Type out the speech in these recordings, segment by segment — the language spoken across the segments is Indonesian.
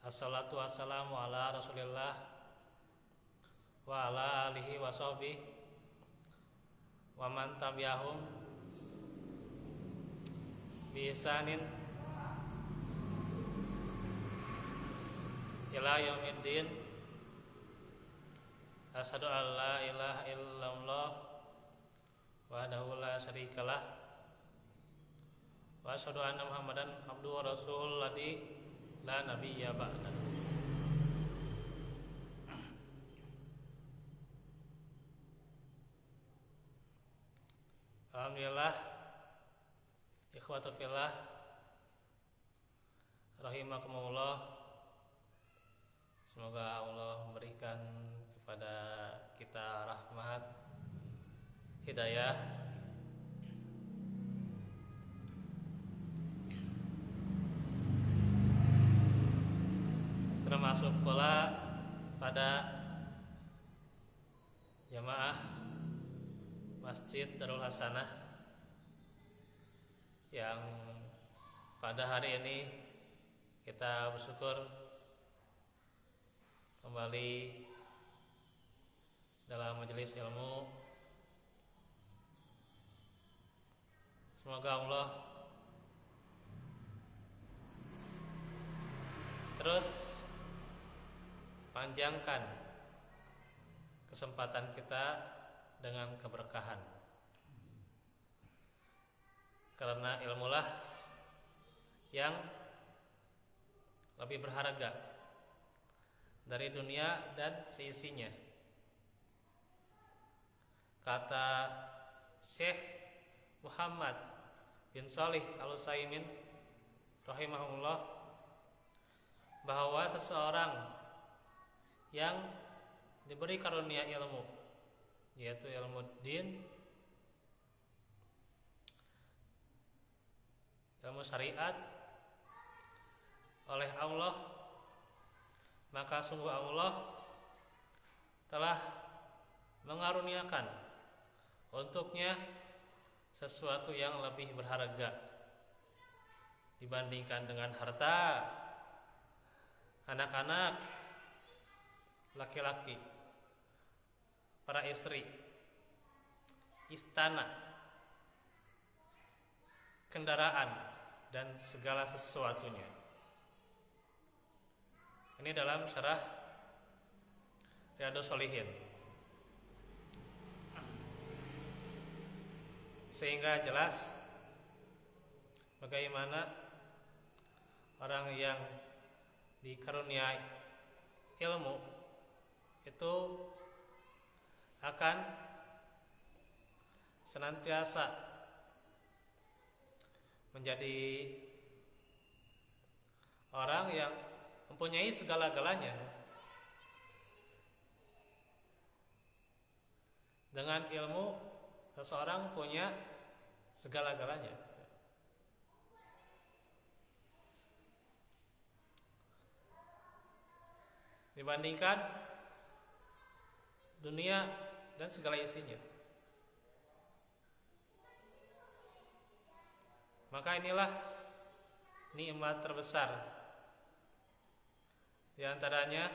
Assalatu wassalamu ala Rasulillah wa ala alihi wa sahbihi wa man tabi'ahum bi ihsanin ila yaumiddin. Asyhadu an la ilaha illallah wahdahu la syarikalah wa asyhadu anna Muhammadan abduhu wa rasuluhu la nabiyya ba'da. Alhamdulillah, ikhwatu fillah rahimakumullah. Semoga Allah memberikan kepada kita rahmat, hidayah, termasuk pula pada jamaah Masjid Darul Hasanah yang pada hari ini kita bersyukur kembali dalam majelis ilmu. Semoga Allah terus panjangkan kesempatan kita dengan keberkahan, karena ilmulah yang lebih berharga dari dunia dan seisinya. Kata Syekh Muhammad bin Shalih Al-Utsaimin rahimahullah bahwa seseorang yang diberi karunia ilmu, yaitu ilmu din, ilmu syariat oleh Allah, maka sungguh Allah telah mengaruniakan untuknya sesuatu yang lebih berharga dibandingkan dengan harta, anak-anak, laki-laki, para istri, istana, kendaraan, dan segala sesuatunya. Ini dalam syarah Riyadhus Shalihin. Sehingga jelas bagaimana orang yang dikaruniai ilmu itu akan senantiasa menjadi orang yang mempunyai segala-galanya. Dengan ilmu seseorang punya segala-galanya. Dibandingkan dunia dan segala isinya. Maka inilah nikmat terbesar. Di antaranya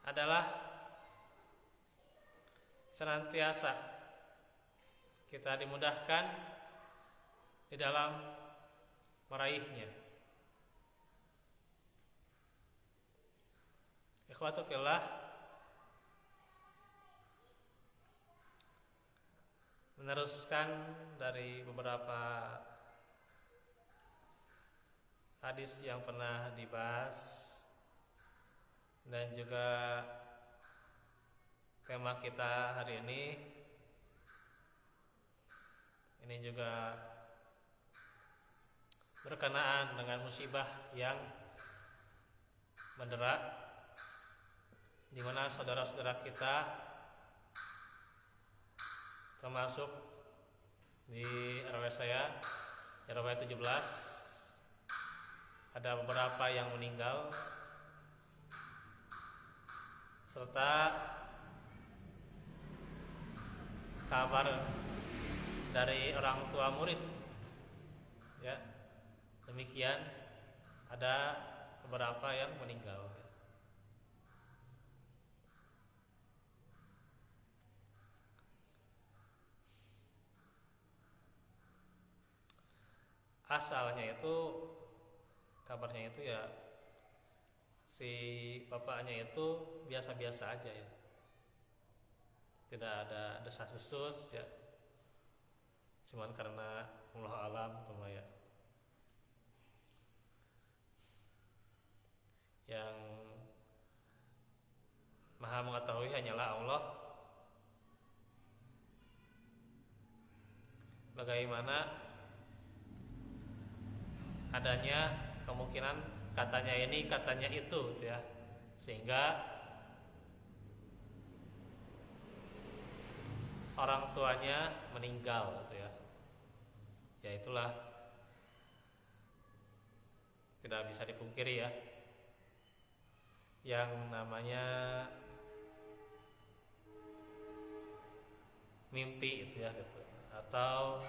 adalah senantiasa kita dimudahkan di dalam meraihnya. Ikhwatu fillah, meneruskan dari beberapa hadis yang pernah dibahas dan juga tema kita hari ini juga berkenaan dengan musibah yang mendera, di mana saudara-saudara kita termasuk di RW saya, RW 17, ada beberapa yang meninggal, serta kabar dari orang tua murid, ya. Demikian ada beberapa yang meninggal. Asalnya itu kabarnya itu ya si bapaknya itu biasa-biasa aja ya, tidak ada desas-desus ya, cuman karena Allah alam cuma ya, yang maha mengetahui hanyalah Allah. Bagaimana adanya kemungkinan katanya ini katanya itu gitu ya, sehingga orang tuanya meninggal gitu ya. Ya itulah tidak bisa dipungkiri ya, yang namanya mimpi itu ya gitu. Atau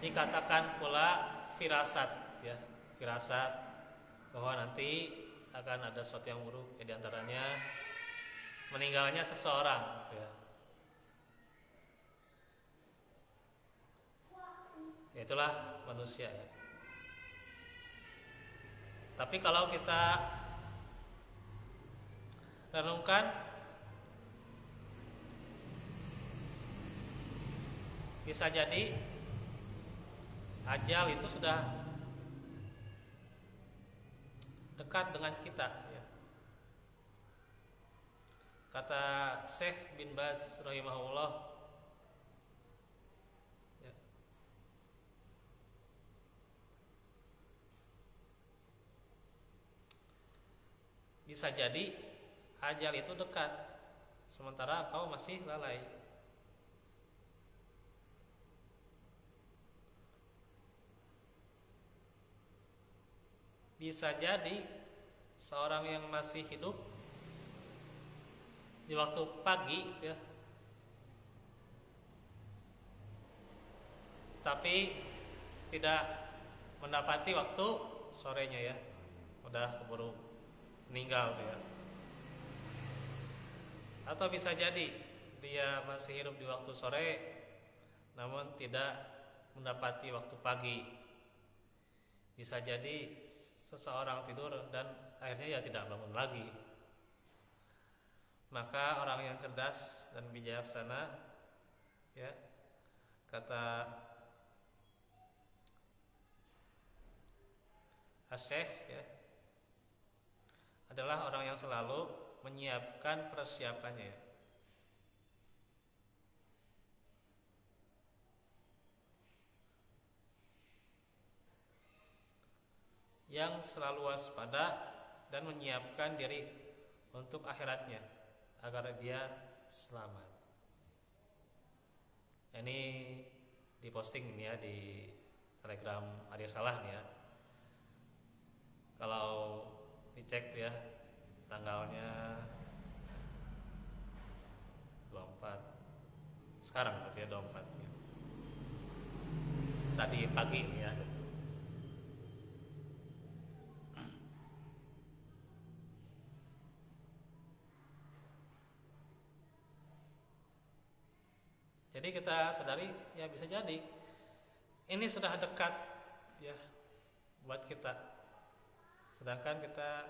dikatakan pula firasat ya, firasat bahwa nanti akan ada sesuatu yang buruk, di antaranya meninggalnya seseorang gitu ya. Itulah manusia ya. Tapi kalau kita renungkan, bisa jadi ajal itu sudah dekat dengan kita ya. Kata Syekh bin Baz rahimahullah ya, bisa jadi ajal itu dekat sementara kau masih lalai. Bisa jadi seorang yang masih hidup di waktu pagi gitu ya, tapi tidak mendapati waktu sorenya ya, udah keburu meninggal gitu ya. Atau bisa jadi dia masih hidup di waktu sore namun tidak mendapati waktu pagi. Bisa jadi seseorang tidur dan akhirnya ya tidak bangun lagi. Maka orang yang cerdas dan bijaksana ya, kata Asyikh ya, adalah orang yang selalu menyiapkan persiapannya ya. Yang selalu waspada dan menyiapkan diri untuk akhiratnya agar dia selamat. Ini diposting nih ya di Telegram Arya Salah nih ya. Kalau dicek ya tanggalnya 24 sekarang berarti ya 24 ya. Tadi pagi nih ya. Jadi kita sadari ya bisa jadi ini sudah dekat ya buat kita, sedangkan kita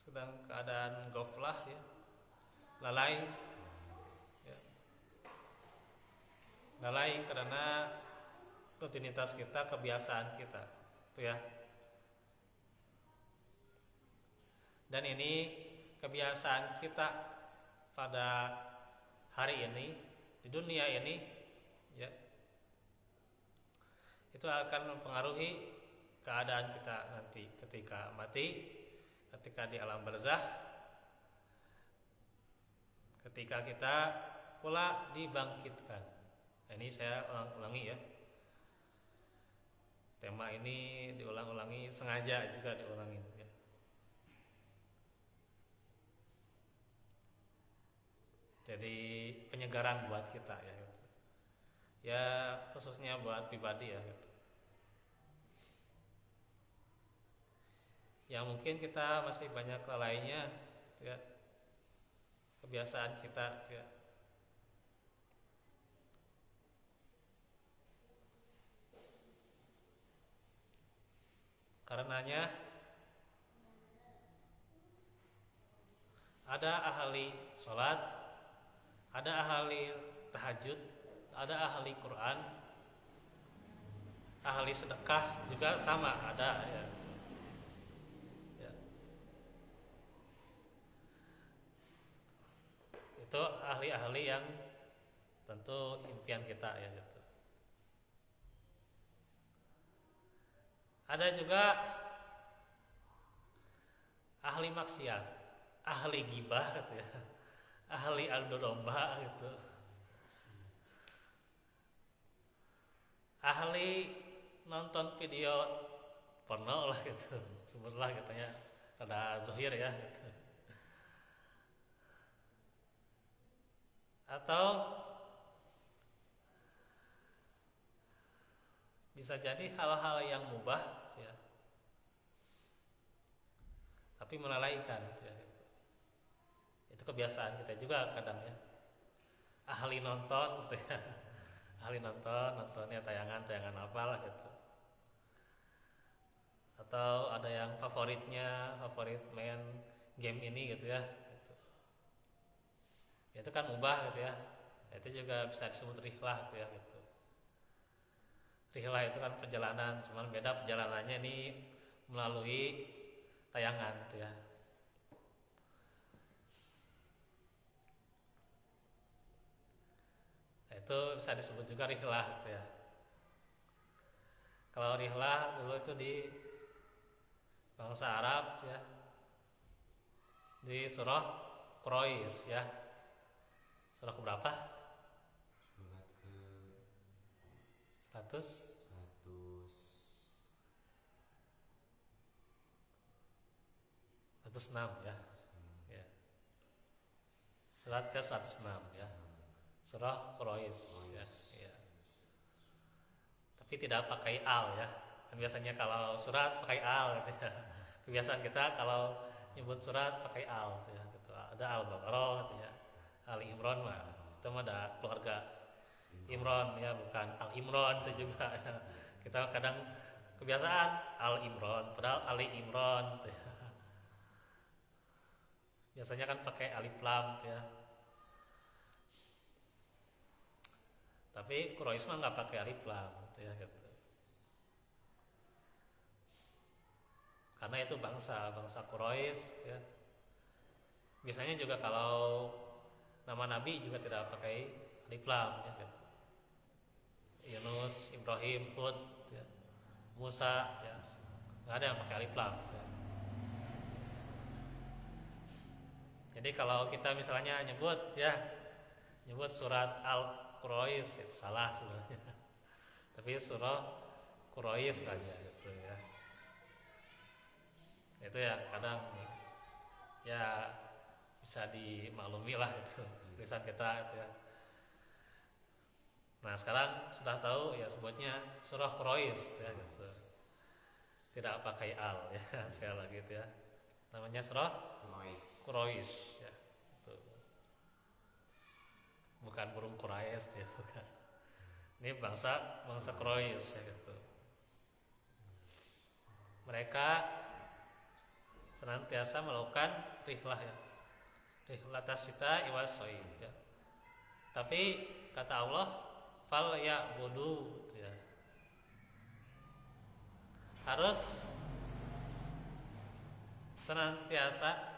sedang keadaan ghaflah ya, lalai ya. Lalai karena rutinitas kita, kebiasaan kita itu ya. Dan ini kebiasaan kita pada hari ini di dunia ini ya, itu akan mempengaruhi keadaan kita nanti ketika mati, ketika di alam barzakh, ketika kita pula dibangkitkan. Nah, ini saya ulangi ya. tema ini diulang-ulangi, sengaja juga diulangin ya. Jadi penyegaran buat kita ya gitu. Ya khususnya buat pribadi ya gitu. Yang mungkin kita masih banyak lalainya ya, kebiasaan kita ya. Karenanya ada ahli sholat, ada ahli tahajud, ada ahli Quran, ahli sedekah juga sama ada ya. Ya. Itu ahli-ahli yang tentu impian kita ya gitu. Ada juga ahli maksiat, ahli gibah gitu ya, ahli adu domba gitu, ahli nonton video porno lah gitu, sebutlah katanya ada zuhir ya gitu. Atau bisa jadi hal-hal yang mubah ya, tapi melalaikan ya. Itu kebiasaan kita juga kadang ya, ahli nonton gitu ya, ahli nontonnya tayangan apalah gitu, atau ada yang favorit main game ini gitu ya gitu. Itu kan mubah gitu ya, itu juga bisa disebut rihlah gitu ya gitu. Rihlah itu kan perjalanan, cuman beda perjalanannya ini melalui tayangan gitu ya. Nah, itu bisa disebut juga rihlah gitu ya. Kalau rihlah dulu itu di bangsa Arab ya, di surah Quraisy ya. Surah keberapa? Surat ke 100 106 ya. Ya. Surat ke 106 ya. Surah Quraisy ya. Ya. Tapi tidak pakai al ya. Kan biasanya kalau surat pakai al gitu ya. Kebiasaan kita kalau nyebut surat pakai al gitu ya. Gitu. Ada Al-Baqarah gitu ya. Ali Imran mah itu mah ada keluarga Imran ya, bukan Al Imran itu juga ya. Kita kadang kebiasaan Al Imran padahal Ali Imran gitu ya. Biasanya kan pakai alif lam gitu ya. Tapi Quraisy mah nggak pakai alif lam gitu ya gitu. Karena itu bangsa Quraisy ya. Biasanya juga kalau nama nabi juga tidak pakai alif lam ya gitu. Yunus, Ibrahim, Hud ya. Musa ya. Nggak ada yang pakai alif lam ya. Jadi kalau kita misalnya nyebut surat Al-Quraisy itu salah sebenarnya. Tapi surah Quraisy saja gitu ya. Itu ya kadang ya bisa dimaklumi lah itu tulisan kita itu ya. Nah sekarang sudah tahu ya sebutnya surah Quraisy ya gitu. Tidak pakai al ya sekali lagi itu ya. Namanya surah Quraisy ya. Itu. Bukan burung Quraisy ya, bukan. Ini bangsa Quraisy ya gitu. Mereka senantiasa melakukan rihlah ya. Rihlah tasita iwas soif ya. Tapi kata Allah fal ya budu ya. Harus senantiasa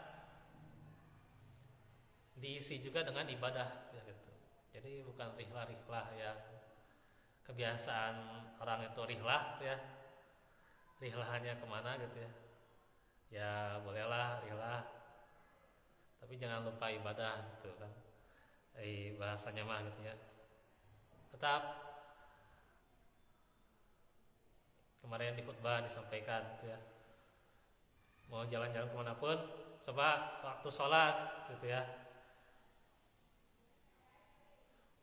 diisi juga dengan ibadah ya gitu. Jadi bukan rihlah yang kebiasaan orang itu rihlah ya. Rihlahannya kemana gitu ya. Ya bolehlah rihlah, tapi jangan lupa ibadah gitu kan. Bahasanya mah gitu ya. Tetap kemarin di khutbah disampaikan gitu ya. Mau jalan-jalan kemanapun, coba waktu sholat gitu ya.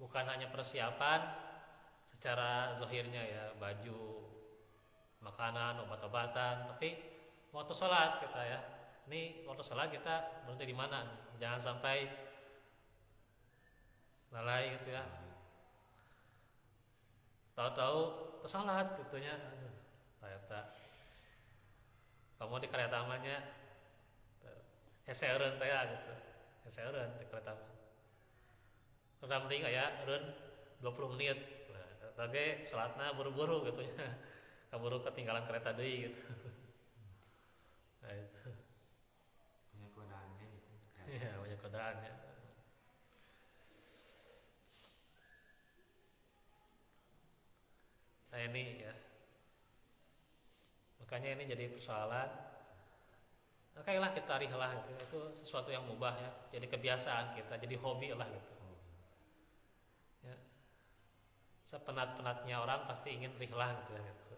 Bukan hanya persiapan secara zahirnya ya, baju, makanan, obat-obatan, tapi waktu sholat kita ya. Ini waktu sholat kita berhenti di mana? Jangan sampai lalai gitu ya. Tahu-tahu sholat gitunya, ternyata kamu di kereta amannya heseureun teh gitu, heseureun di kereta aman. Udah mending aya eureun 20 menit. Nah, tadi sholatna buru-buru gitu ya. Kaburu ketinggalan kereta deui gitu. Nah itu. Banyak godaannya gitu. Iya, banyak godaannya. Nah ini ya. Makanya ini jadi persoalan. Oke lah kita rihlah gitu. Itu sesuatu yang mubah ya. Jadi kebiasaan kita, jadi hobi lah gitu. Ya. Sepenat-penatnya orang pasti ingin rihlah gitu ya. Gitu.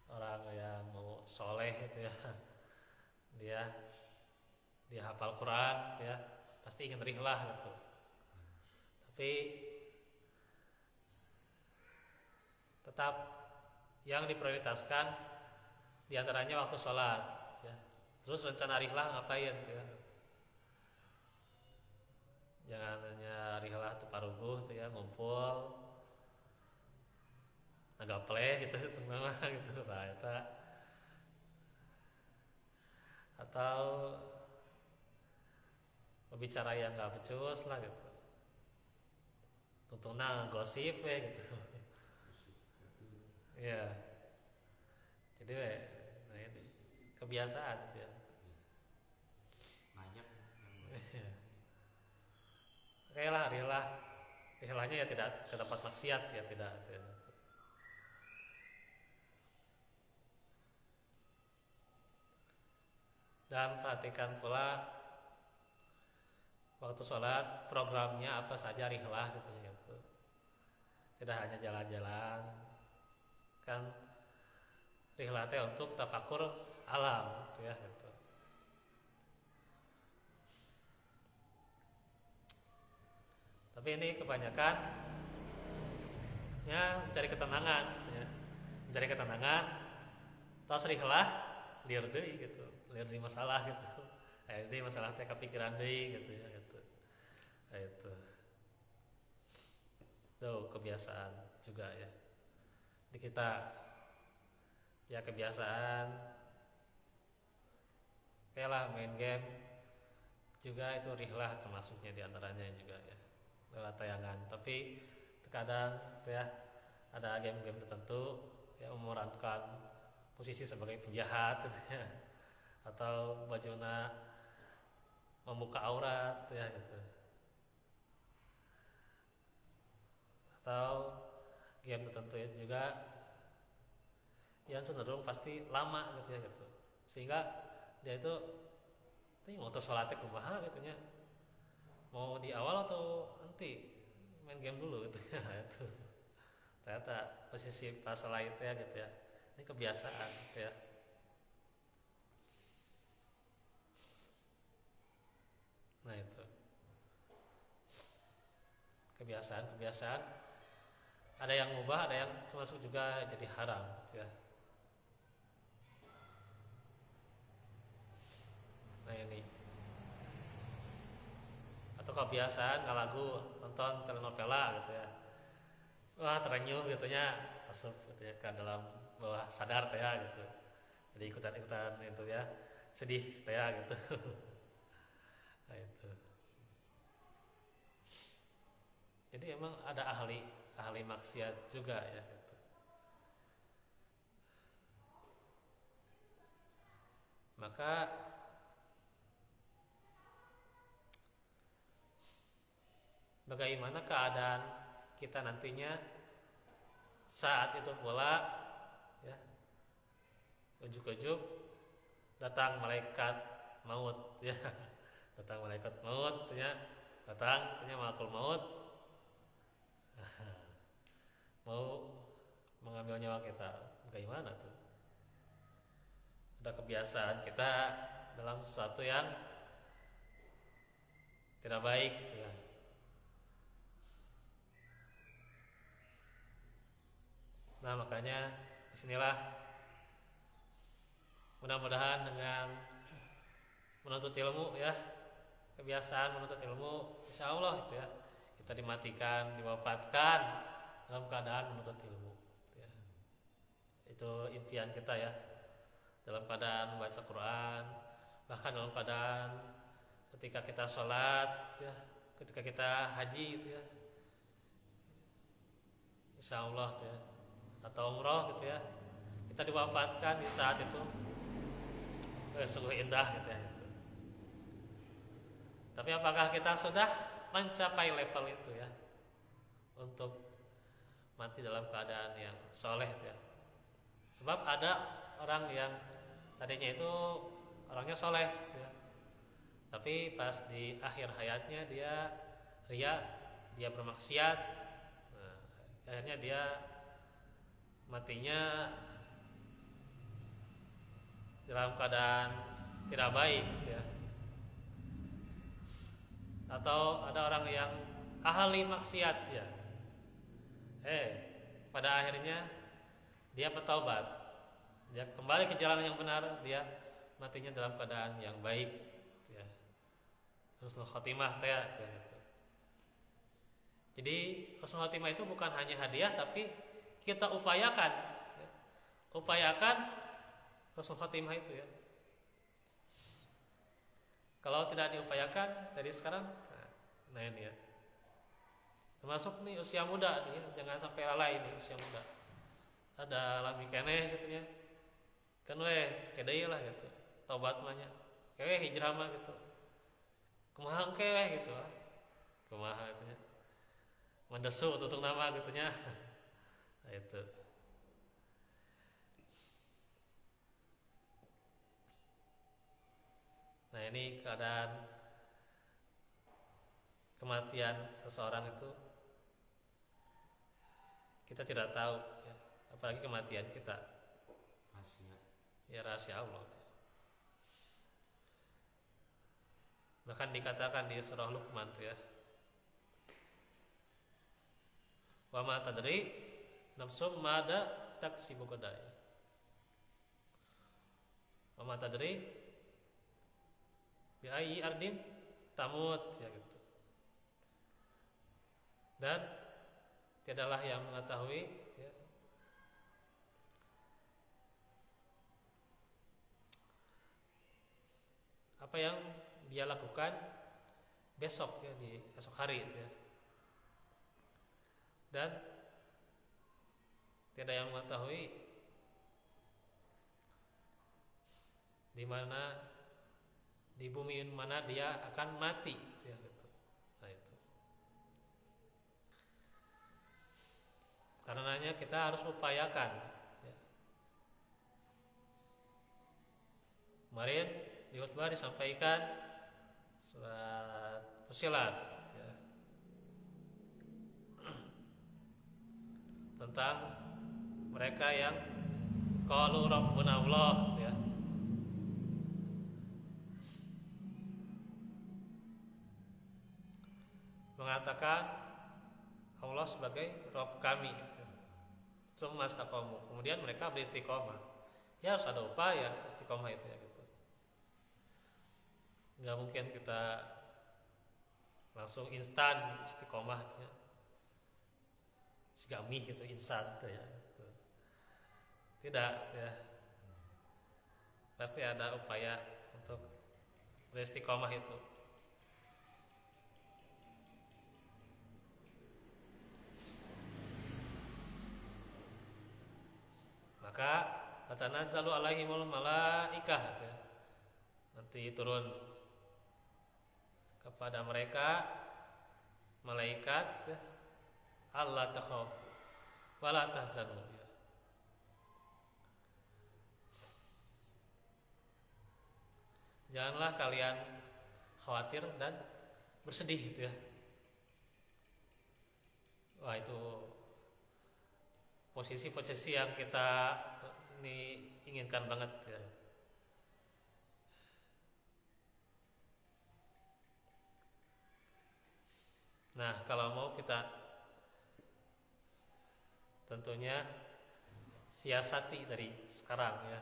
Orang yang mau soleh gitu ya, dia hafal Quran ya, pasti ingin rihlah gitu. Tapi tetap yang diprioritaskan diantaranya waktu sholat ya. Terus rencana rihlah ngapain gitu ya. Jangan hanya rihlah tuparuguh gitu ya, ngumpul ngagaple gitu semua gitu lah eta. Atau berbicara yang gak becus lah gitu. Untungnya gosip ya gitu. Iya. Jadi nah ini kebiasaan gitu ya. Banyak Oke lah, rihlahnya ya tidak ke tempat maksiat ya tidak. Dan perhatikan pula waktu sholat programnya apa saja rihlah gitu ya. Gitu. Tidak hanya jalan-jalan, kan rihlah teh untuk tafakur alam gitu ya. Gitu. Tapi ini kebanyakan ya mencari ketenangan, gitu ya. Mencari ketenangan, terus rihlah liar deui gitu. Lihat di masalah gitu, jadi masalah teh kepikiran deh gitu ya gitu, itu tuh kebiasaan juga ya di kita ya kebiasaan kayak lah main game juga itu rihlah termasuknya diantaranya juga ya lewat tayangan. Tapi terkadang ya ada game-game tertentu yang memerankan posisi sebagai penjahat gitu ya. Atau bajuna membuka aurat ya gitu. Atau game tertentu juga yang cenderung pasti lama gitu ya gitu. Sehingga dia itu mau sholatnya kumaha gitu nya. Mau di awal atau nanti main game dulu gitu ya itu. Ternyata posisi pas lain ya gitu ya. Ini kebiasaan gitu ya. Nah itu kebiasaan ada yang mubah, ada yang termasuk juga jadi haram gitu ya. Nah ini atau kebiasaan ngalagu nonton telenovela gitu ya, wah terenyuh gitunya masuk gitu ya ke dalam bawah sadar ya gitu, jadi ikutan itu ya sedih ya gitu. Nah itu. Jadi emang ada ahli maksiat juga ya gitu. Maka bagaimana keadaan kita nantinya saat itu pula ya ujuk-ujuk datang malaikat maut ya. Datang malaikat maut ya, datang malakul maut mau mengambil mengambil nyawa kita. Bagaimana tuh? Ada kebiasaan kita dalam sesuatu yang tidak baik gitu ya. Nah makanya disinilah mudah-mudahan dengan menuntut ilmu ya, kebiasaan menuntut ilmu, insya Allah gitu ya, kita dimatikan, diwafatkan dalam keadaan menuntut ilmu gitu ya. Itu impian kita ya, dalam keadaan membaca Quran, bahkan dalam keadaan ketika kita sholat ya, ketika kita haji gitu ya, insya Allah gitu ya, atau umroh gitu ya, kita diwafatkan di saat itu. Sungguh indah gitu ya. Tapi apakah kita sudah mencapai level itu ya, untuk mati dalam keadaan yang soleh gitu ya? Sebab ada orang yang tadinya itu orangnya soleh gitu ya, tapi pas di akhir hayatnya dia ria, dia bermaksiat, nah, akhirnya dia matinya dalam keadaan tidak baik gitu ya. Atau ada orang yang ahli maksiat ya, pada akhirnya dia bertaubat, dia kembali ke jalan yang benar, dia matinya dalam keadaan yang baik gitu ya. Husnul khotimah gitu. Jadi husnul khotimah itu bukan hanya hadiah, tapi kita upayakan ya. Upayakan husnul khotimah itu ya. Kalau tidak diupayakan dari sekarang, nah ini ya. Termasuk nih usia muda nih ya, jangan sampai lalai nih usia muda. Ada lami keneh gitu ya. Kan kedai lah gitu. Taubat mah nya. Hijrah mah gitu. Kumaha engke gitu. Kumaha gitu ya. Mendesu tutung nama gitu nya. Nah itu. Nah ini keadaan kematian seseorang itu kita tidak tahu ya. Apalagi kematian kita rahasia. Ya rahasia Allah. Bahkan dikatakan di surah Luqman tuh ya, wa ma tadri nafsum mada taksibu gadai. Wa ma tadri bi ayyi ardin tamut ya gitu. Dan tiadalah yang mengetahui ya, apa yang dia lakukan besok ya, di esok hari itu ya. Dan tiada yang mengetahui di mana, di bumi mana dia akan mati ya, gitu. Nah itu. Karenanya kita harus upayakan ya. Kemarin di khutbah disampaikan surat Fussilat ya, tentang mereka yang qalu rabbuna Allah ya. Mengatakan Allah sebagai Rabb kami gitu. Summa istaqamu. Kemudian mereka beristiqomah. Ya harus ada upaya istiqomah itu ya gitu. Enggak mungkin kita langsung instan istiqomah gitu ya. Segami gitu instan gitu ya gitu. Tidak ya. Pasti ada upaya untuk beristiqomah itu. Maka tatanazzalu alaihimul malaikah ya. Nanti turun kepada mereka malaikat ya. Allah takhaf wala tahzanu ya. Janganlah kalian khawatir dan bersedih gitu ya. Wah itu posisi-posisi yang kita ini inginkan banget ya. Nah, kalau mau kita tentunya siasati dari sekarang ya.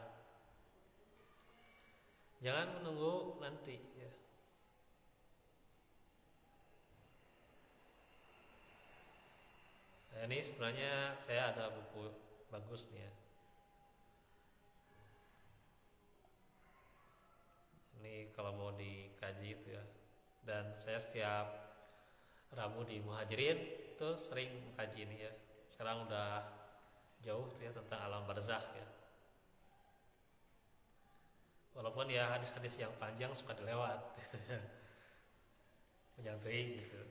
Jangan menunggu nanti ya. Nah, ini sebenarnya saya ada buku bagus nih ya. Ini kalau mau dikaji itu ya. Dan saya setiap Rabu di Muhajirin itu sering mengkaji ini ya. Sekarang udah jauh tuh ya tentang alam barzakh ya. Walaupun ya hadis-hadis yang panjang suka dilewat gitu ya. Panjang teuing gitu.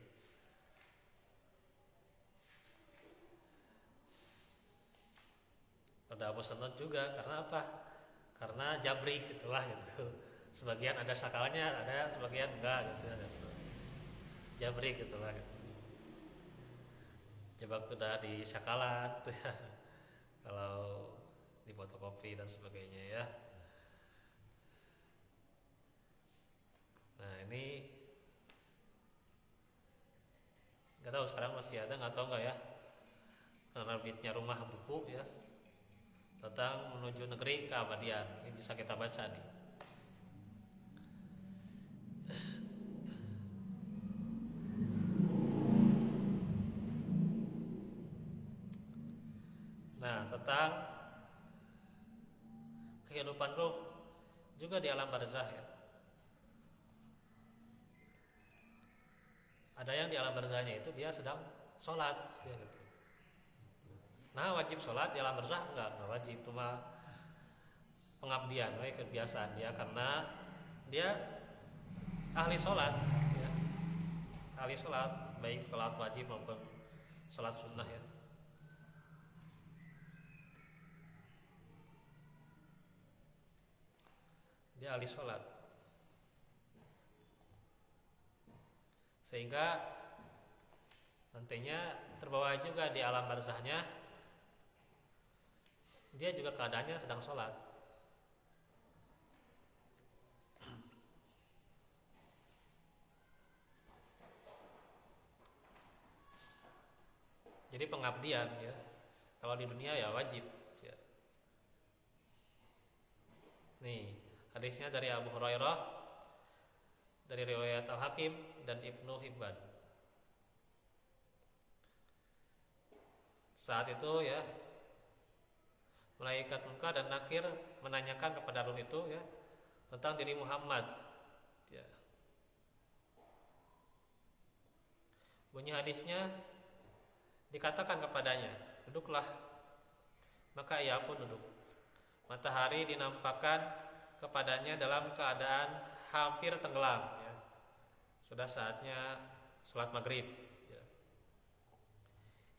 Ada bosan juga karena apa? Karena jabri gitulah gitu. Sebagian ada sakalnya, ada sebagian enggak gitu. Jabri gitulah gitu. Coba udah di sakalan tuh ya. Kalau di fotokopi dan sebagainya ya. Nah ini nggak tahu sekarang masih ada nggak tahu nggak ya, penerbitnya Rumah Buku ya, tentang menuju negeri keabadian. Ini bisa kita baca nih. Nah, tentang kehidupan ruh juga di alam barzakh ya. Ada yang di alam barzakhnya itu dia sedang sholat ya, gitu. Nah, wajib sholat di alam barzakh enggak wajib, cuma pengabdian, kebiasaan dia karena dia ahli sholat ya. Ahli sholat, baik sholat wajib maupun sholat sunnah ya. Dia ahli sholat, sehingga nantinya terbawa juga di alam barzakhnya dia juga keadaannya sedang sholat. Jadi pengabdian ya. Kalau di dunia ya wajib ya. Nih hadisnya dari Abu Hurairah, dari riwayat Al-Hakim dan Ibnu Hibban. Saat itu ya, malaikat Munkar dan Nakir menanyakan kepada ruh itu ya tentang diri Muhammad. Ya. Bunyi hadisnya dikatakan kepadanya, duduklah. Maka ia pun duduk. Matahari dinampakkan kepadanya dalam keadaan hampir tenggelam ya. Sudah saatnya sholat maghrib ya.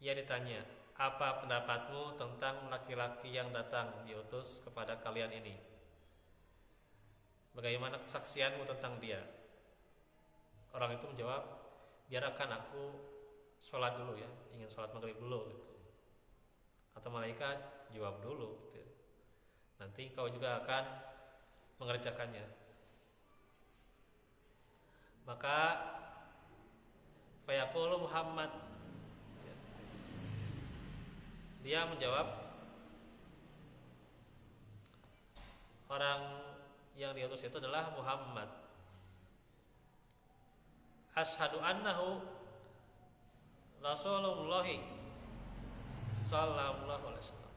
Ia ditanya, apa pendapatmu tentang laki-laki yang datang diutus kepada kalian ini? Bagaimana kesaksianmu tentang dia? Orang itu menjawab, biarkan aku sholat dulu ya, ingin sholat maghrib dulu gitu. Kata malaikat, jawab dulu gitu. Nanti kau juga akan mengerjakannya. Maka fayaqulu Muhammad, dia menjawab, orang yang diutus itu adalah Muhammad. Asyhadu annahu Rasulullah sallallahu alaihi wasallam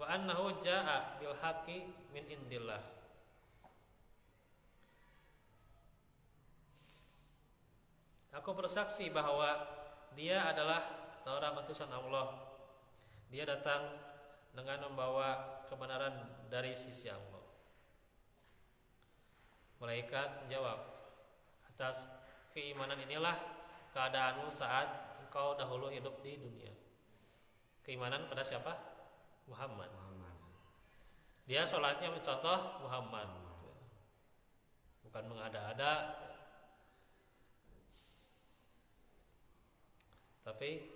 wa annahu jaa bil haqqi min indillah. Aku bersaksi bahwa dia adalah seorang utusan Allah. Dia datang dengan membawa kebenaran dari sisi Allah. Malaikat menjawab, atas keimanan inilah keadaanmu saat engkau dahulu hidup di dunia. Keimanan pada siapa? Muhammad. Dia sholatnya mencontoh Muhammad, bukan mengada-ada, tapi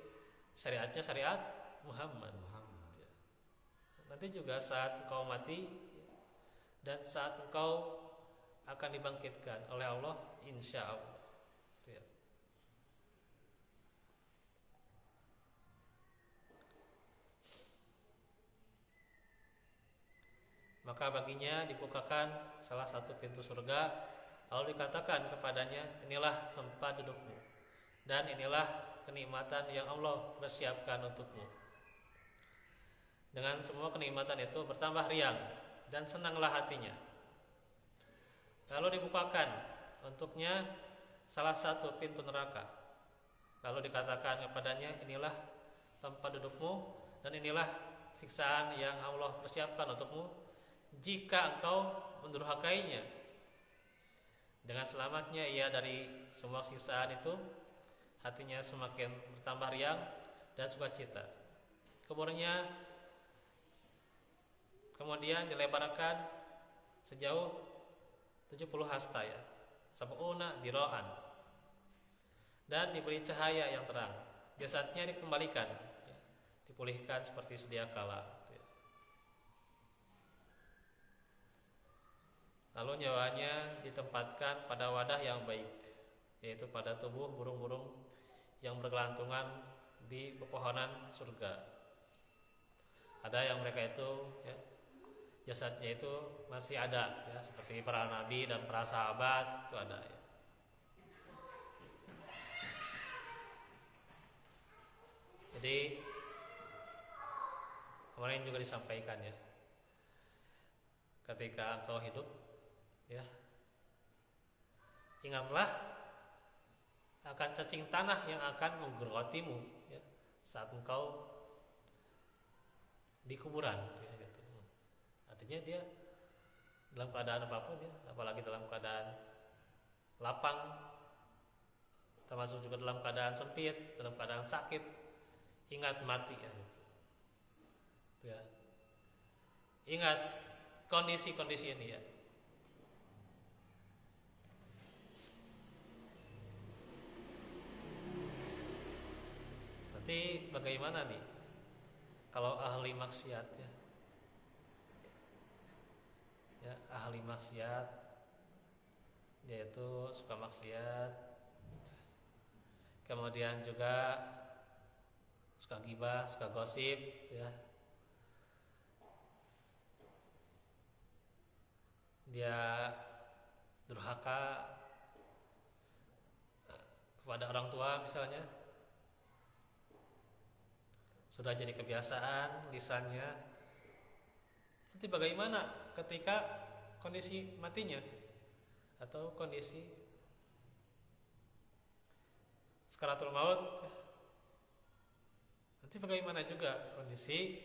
syariatnya syariat Muhammad. Muhammad. Nanti juga saat engkau mati dan saat engkau akan dibangkitkan oleh Allah, insya Allah. Ya. Maka baginya dibukakan salah satu pintu surga, lalu dikatakan kepadanya, inilah tempat dudukmu dan inilah kenikmatan yang Allah persiapkan untukmu. Dengan semua kenikmatan itu bertambah riang dan senanglah hatinya. Lalu dibukakan untuknya salah satu pintu neraka, lalu dikatakan kepadanya, inilah tempat dudukmu dan inilah siksaan yang Allah persiapkan untukmu jika engkau mendurhakainya. Dengan selamatnya ia dari semua siksaan itu, hatinya semakin bertambah riang dan sukacita. Kuburnya kemudian dilebarkan sejauh 70 hasta ya, sab'una dira'an, dan diberi cahaya yang terang. Jasadnya dikembalikan ya, dipulihkan seperti sedia kala ya. Lalu nyawanya ditempatkan pada wadah yang baik, yaitu pada tubuh burung-burung yang bergelantungan di pepohonan surga. Ada yang mereka itu ya, jasadnya itu masih ada ya, seperti para nabi dan para sahabat itu ada ya. Jadi kemarin juga disampaikan ya, ketika engkau hidup ya, ingatlah akan cacing tanah yang akan menggerotimu ya, saat engkau di kuburan ya, gitu. Artinya dia dalam keadaan apapun ya, apalagi dalam keadaan lapang, termasuk juga dalam keadaan sempit, dalam keadaan sakit, ingat mati ya, gitu. Ya. Ingat kondisi-kondisi ini ya. Nanti bagaimana nih kalau ahli maksiat ya? Ya, ahli maksiat dia itu suka maksiat, kemudian juga suka gibah, suka gosip ya. Dia durhaka kepada orang tua misalnya, sudah jadi kebiasaan lisannya. Nanti bagaimana ketika kondisi matinya atau kondisi sakaratul maut? Nanti bagaimana juga kondisi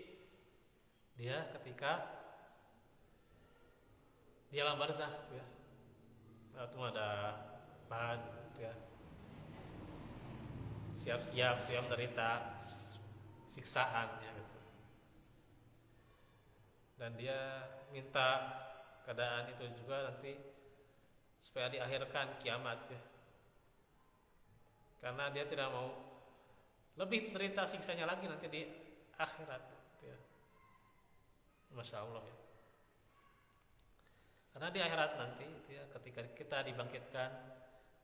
dia ketika di alam barzakh ya. Itu ada bahan ya. Siap-siap dia menderita siksaan ya, gitu. Dan dia minta keadaan itu juga nanti supaya diakhirkan kiamat ya. Karena dia tidak mau lebih menderita siksanya lagi nanti di akhirat ya. Masya Allah ya. Karena di akhirat nanti ya, ketika kita dibangkitkan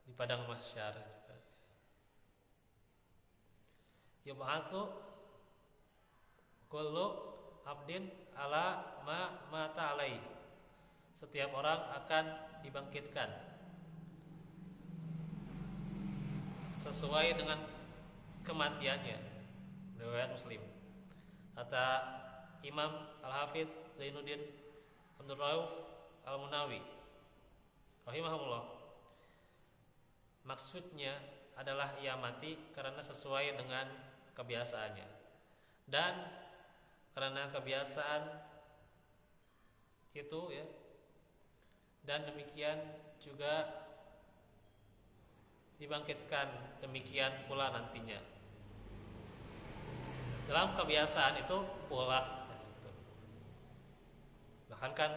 di padang mahsyar juga, yub'atsu kullu abdin ala ma mata alaih. Setiap orang akan dibangkitkan sesuai dengan kematiannya. Riwayat Muslim. Kata Imam Al-Hafidz Zainuddin Abdul Rauf Al-Munawi rahimahullah, maksudnya adalah ia mati karena sesuai dengan kebiasaannya, dan karena kebiasaan itu ya, dan demikian juga dibangkitkan demikian pula nantinya. Dalam kebiasaan itu pula gitu. Bahkan kan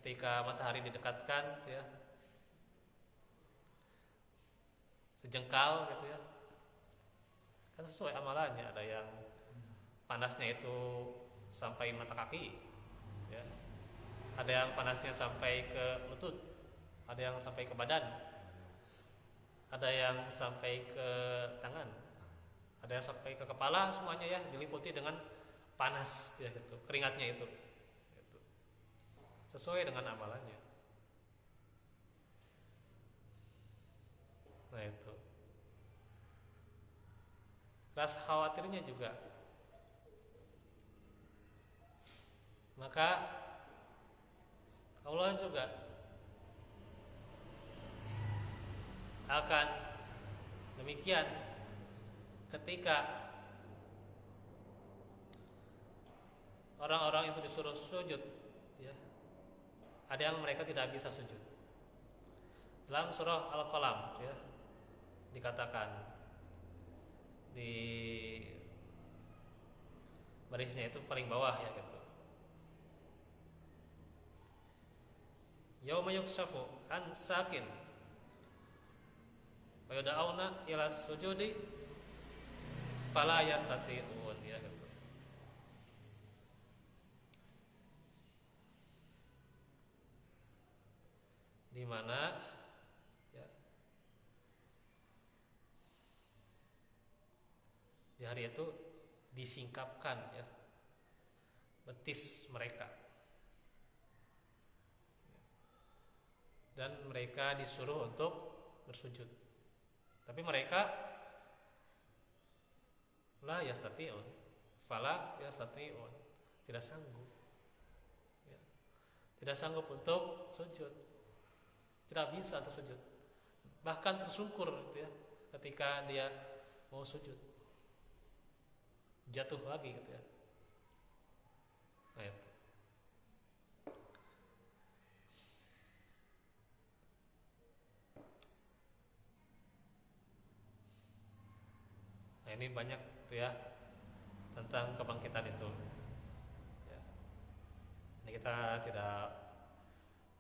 ketika matahari didekatkan gitu ya, sejengkal gitu ya, kan sesuai amalannya. Ada yang panasnya itu sampai mata kaki, ya. Ada yang panasnya sampai ke lutut, ada yang sampai ke badan, ada yang sampai ke tangan, ada yang sampai ke kepala, semuanya ya diliputi dengan panas ya gitu, keringatnya itu gitu. Sesuai dengan amalannya. Nah itu. Rasa khawatirnya juga. Maka Allah juga akan demikian ketika orang-orang itu disuruh sujud, ya, ada yang mereka tidak bisa sujud. Dalam surah Al-Qalam, ya, dikatakan di barisnya itu paling bawah ya gitu. Yauma yukshafu an sakin wa yud'auna ila sujudi fala yastati'un ya gitu. Di mana ya, di hari itu disingkapkan ya betis mereka, dan mereka disuruh untuk bersujud, tapi mereka la yastati'un, fala yastati'un, tidak sanggup ya. Tidak sanggup untuk sujud, tidak bisa untuk sujud, bahkan tersungkur gitu ya, ketika dia mau sujud jatuh lagi gitu ya. Nah, itu. Nah, ini banyak tuh ya tentang kebangkitan itu ya. Ini kita tidak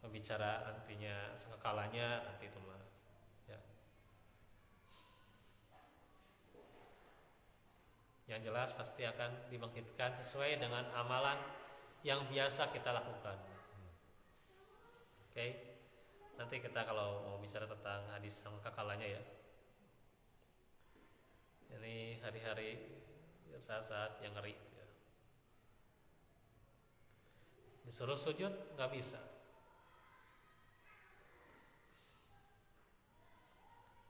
berbicara artinya sengkekalanya nanti itu mah ya. Yang jelas pasti akan dibangkitkan sesuai dengan amalan yang biasa kita lakukan. Oke. Nanti kita kalau mau bicara tentang hadis sengkekalanya ya. Ini hari-hari ya, saat-saat yang ngeri ya. Disuruh sujud nggak bisa.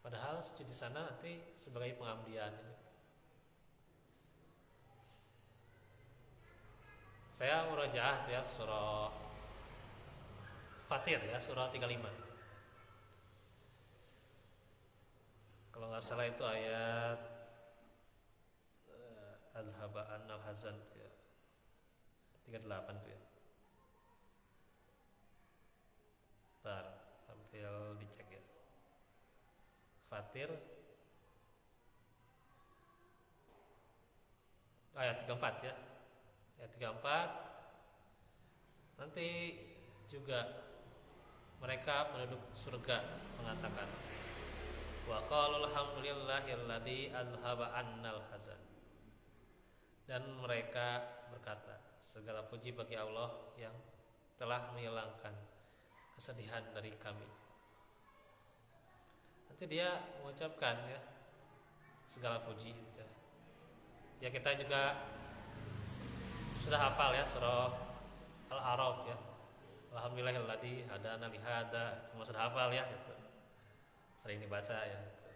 Padahal sujud di sana nanti sebagai pengabdian. Saya murajaah ya surah Fatir ya, surah 35. Kalau nggak salah itu ayat azhaba annal hazan ya. 38 tuh ya. Bentar, sambil dicek ya. Fatir ayat 34 ya. Ayat 34 nanti juga mereka penduduk surga mengatakan wa qalu alhamdulillahilladzi azhaba annal hazan, dan mereka berkata segala puji bagi Allah yang telah menghilangkan kesedihan dari kami. Nanti dia mengucapkan ya segala puji ya. Ya kita juga sudah hafal ya surah Al-A'raf ya. Alhamdulillahilladzi hadana li hada, semua sudah hafal ya gitu. Sering dibaca ya gitu.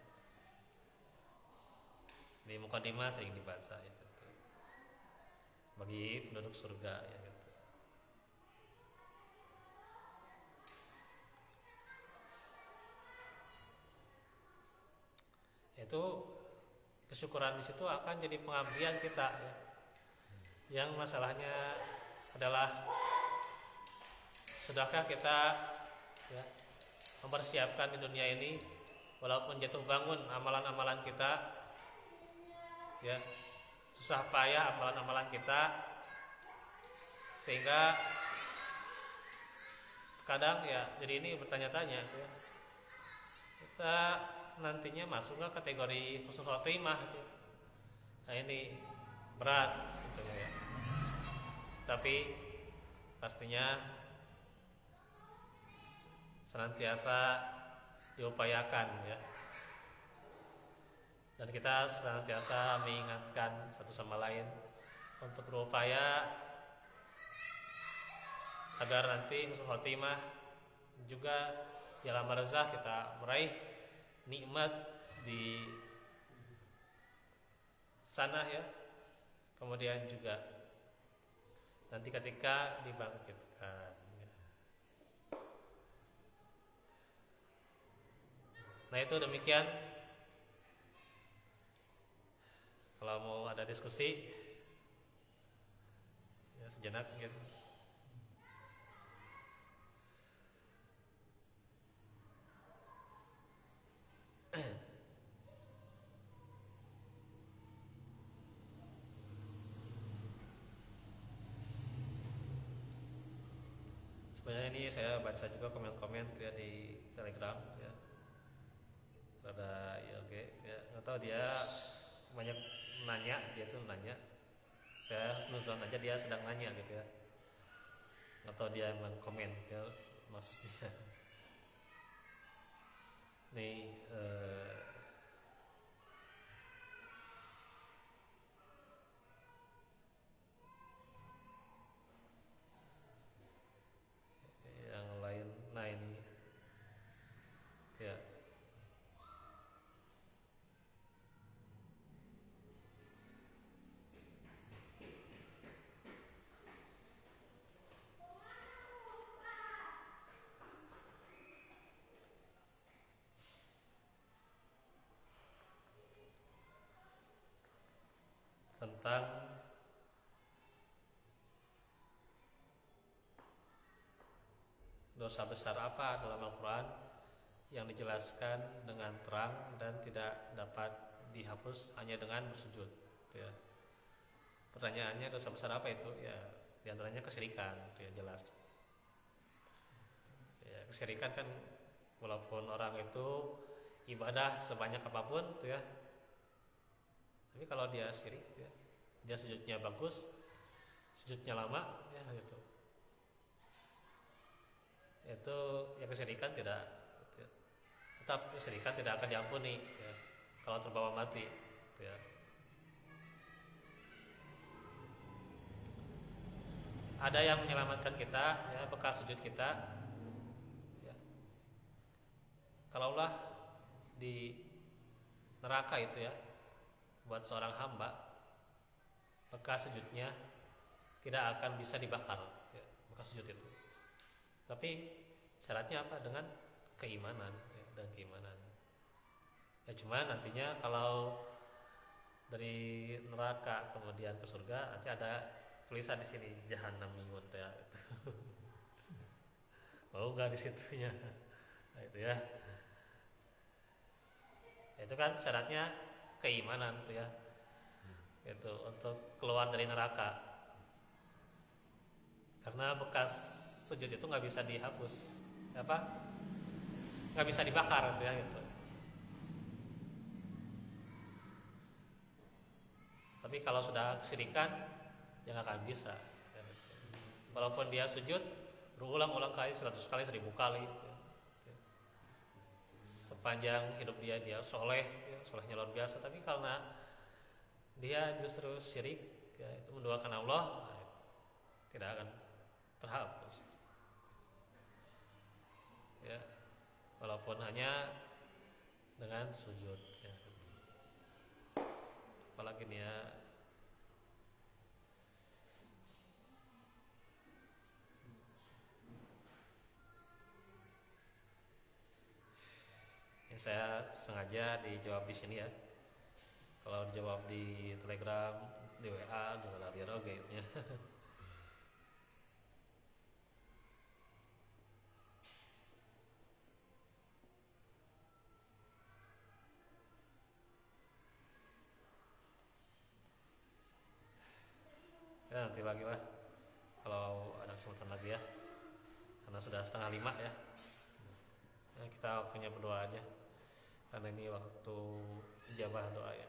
Di mukadimah sering dibaca ya gitu. Bagi penduduk surga ya gitu. Itu kesyukuran di situ akan jadi pengabdian kita ya. Yang masalahnya adalah sudahkah kita ya, mempersiapkan di dunia ini walaupun jatuh bangun amalan-amalan kita ya, susah payah amalan-amalan kita, sehingga kadang ya jadi ini bertanya-tanya ya, kita nantinya masuk ke kategori husnul khotimah ya. Nah ini berat tentunya ya. Tapi pastinya senantiasa diupayakan ya. Dan kita senantiasa mengingatkan satu sama lain untuk berupaya agar nanti husnul khotimah juga di alam barzakh kita meraih nikmat di sana ya. Kemudian juga nanti ketika dibangkitkan. Nah itu demikian. Kalau mau ada diskusi ya sejenak gitu. Sebenarnya ini saya baca juga komen-komen ya di Telegram ya. Ada ILG ya, nggak tahu dia banyak nanya, dia tuh nanya. Saya nonton aja dia sedang nanya gitu ya. Nggak tahu dia komen ya maksudnya. Nih yang lain, nah ini ya. Tentang dosa besar apa dalam Al-Quran yang dijelaskan dengan terang dan tidak dapat dihapus hanya dengan bersujud gitu ya. Pertanyaannya dosa besar apa itu ya, diantaranya kesyirikan gitu ya, jelas ya. Kesyirikan kan walaupun orang itu ibadah sebanyak apapun gitu ya, tapi kalau dia syirik gitu ya, dia sujudnya bagus, sujudnya lama ya gitu, itu ya kesyirikan tidak gitu ya. Tetap kesyirikan tidak akan diampuni ya, kalau terbawa mati gitu ya. Ada yang menyelamatkan kita ya, bekas sujud kita ya. Kalaulah di neraka itu ya, buat seorang hamba bekas sujudnya tidak akan bisa dibakar ya, bekas sujud itu. Tapi syaratnya apa? Dengan keimanan ya, dan keimanan. Ya cuma nantinya kalau dari neraka kemudian ke surga nanti ada tulisan di sini jahannamiyun ya. Mau nggak di situnya? Nah, itu ya. Itu kan syaratnya keimanan tuh ya. Itu untuk keluar dari neraka. Karena bekas sujud itu nggak bisa dihapus, apa? Nggak bisa dibakar ya gitu. Tapi kalau sudah kesyirikan, ya nggak akan bisa. Walaupun dia sujud berulang-ulang kali, 100 kali, 1000 kali, sepanjang hidup dia soleh, solehnya luar biasa. Tapi karena dia justru syirik, ya, itu menduakan Allah, tidak akan terhapus. Ya, walaupun hanya dengan sujud. Ya. Apalagi dia ini saya sengaja dijawab di sini ya. Kalau dijawab di Telegram, di WA, gimana dia oke gitu ya. Ya nanti lagi lah kalau ada kesempatan lagi ya, karena sudah 4:30 ya. Nah, kita waktunya berdoa aja karena ini waktu ijabah doa ya.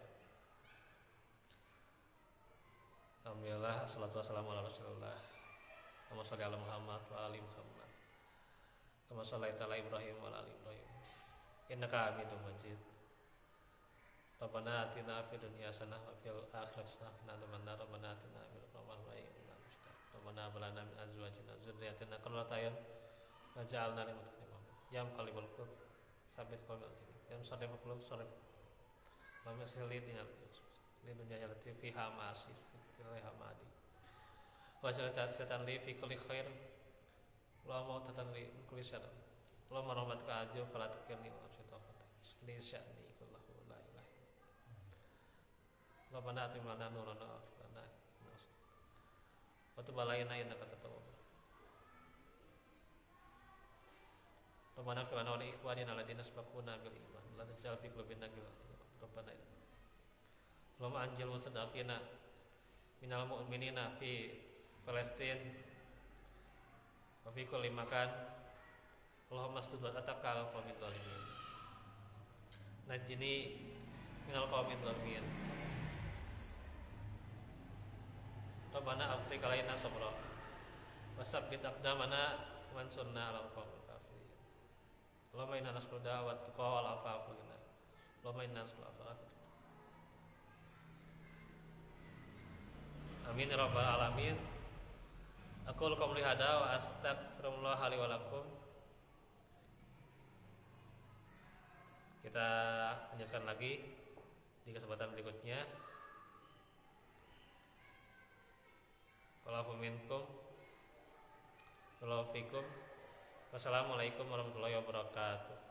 Alhamdulillah, assalatu wassalamu ala rasulillah. Allahumma sholli ala Muhammad wa ali Muhammad kama shallaita ala Ibrahim wa ala ali Ibrahim innaka Hamidum Majid. Rabbana atina fid dunya hasanah wa fil akhirati hasanah wa qina adzabannar. Rabbana atina min ladunka rahmatan Rabbana hab lana min azwajina wa dhurriyyatina qurrata a'yun waj'alna lil muttaqina imama. Ya muqallibal qulub tsabbit qalbi ya musarrifal qulub sarrif wa yassir li dunya allati fiha ma'asi fiha ma'adi wa ja'alna li fi kulli khair wa mawtatan li kulli syarr. Allahumma rahmatuka ajil fala tukirni wa syaitan li sya'ni kullahu la ilaha Rabbana atim lana nurana wa lana wa tub alaina innaka at-tawwab. Rabbana fir lana wa li ikhwanina alladziina sabaquna bil iman la taj'al fi qulubina ghillan Rabbana. Allahumma anjil mustadafina minal mu'minina fi Palestin wa fi kulli makan. Allahumma astud wa atakal qawmin dhalimin najini minal qawmin dhalimin. Rabbana afriq alaina sabra wa sabbit aqdamana wansurna 'alal qawmil kafirin. Allahumma inna nas'aluka da'wat tuqa wal afafa wal ghina. Allahumma inna nas'aluka al-afaf. Amin ya rabbal alamin. Aku qouli hada wa astaghfirullah li wa lakum. Kita lanjutkan lagi di kesempatan berikutnya. Wa'alaikum minkum. Wassalamualaikum warahmatullahi wabarakatuh.